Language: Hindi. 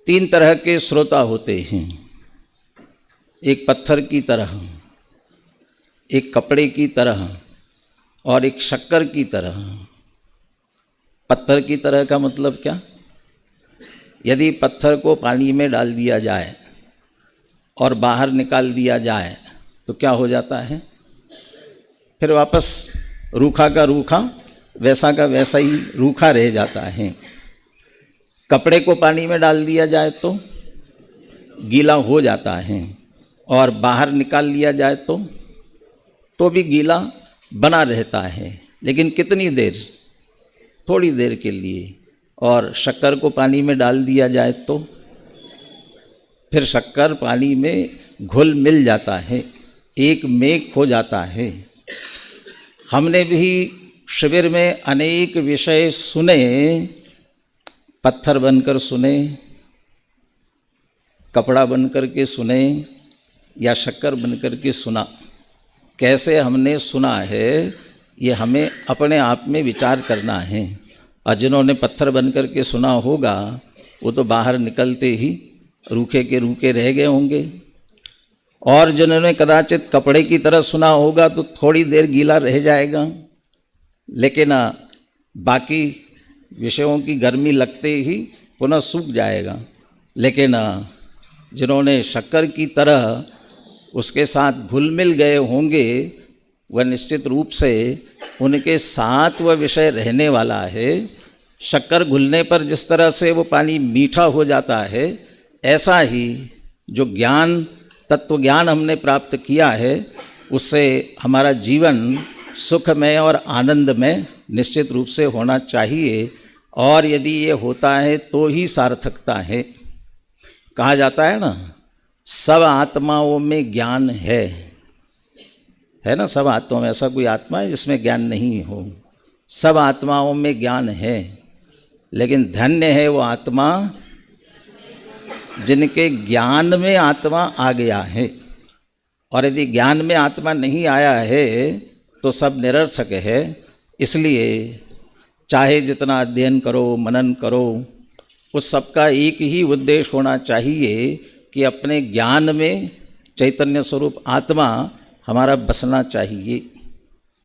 तीन तरह के श्रोता होते हैं, एक पत्थर की तरह, एक कपड़े की तरह और एक शक्कर की तरह। पत्थर की तरह का मतलब क्या? यदि पत्थर को पानी में डाल दिया जाए और बाहर निकाल दिया जाए तो क्या हो जाता है? फिर वापस रूखा का रूखा, वैसा का वैसा ही रूखा रह जाता है। कपड़े को पानी में डाल दिया जाए गीला हो जाता है और बाहर निकाल लिया जाए तो भी गीला बना रहता है, लेकिन कितनी देर? थोड़ी देर के लिए। और शक्कर को पानी में डाल दिया जाए तो फिर शक्कर पानी में घुल मिल जाता है, एक मेघ हो जाता है। हमने भी शिविर में अनेक विषय सुने, पत्थर बनकर सुने, कपड़ा बनकर के सुने या शक्कर बनकर के सुना। कैसे हमने सुना है ये हमें अपने आप में विचार करना है। और जिन्होंने पत्थर बनकर के सुना होगा वो तो बाहर निकलते ही रूखे के रूखे रह गए होंगे, और जिन्होंने कदाचित कपड़े की तरह सुना होगा तो थोड़ी देर गीला रह जाएगा, लेकिन बाकी विषयों की गर्मी लगते ही पुनः सूख जाएगा। लेकिन जिन्होंने शक्कर की तरह उसके साथ घुल मिल गए होंगे वह निश्चित रूप से उनके साथ वह विषय रहने वाला है। शक्कर घुलने पर जिस तरह से वो पानी मीठा हो जाता है, ऐसा ही जो ज्ञान, तत्व ज्ञान हमने प्राप्त किया है उससे हमारा जीवन सुखमय और आनंदमय निश्चित रूप से होना चाहिए। और यदि ये होता है तो ही सार्थकता है। कहा जाता है ना, सब आत्माओं में ज्ञान है ना? सब आत्माओं में ऐसा कोई आत्मा है जिसमें ज्ञान नहीं हो? सब आत्माओं में ज्ञान है, लेकिन धन्य है वो आत्मा जिनके ज्ञान में आत्मा आ गया है। और यदि ज्ञान में आत्मा नहीं आया है तो सब निरर्थक है। इसलिए चाहे जितना अध्ययन करो, मनन करो, उस सब का एक ही उद्देश्य होना चाहिए कि अपने ज्ञान में चैतन्य स्वरूप आत्मा हमारा बसना चाहिए।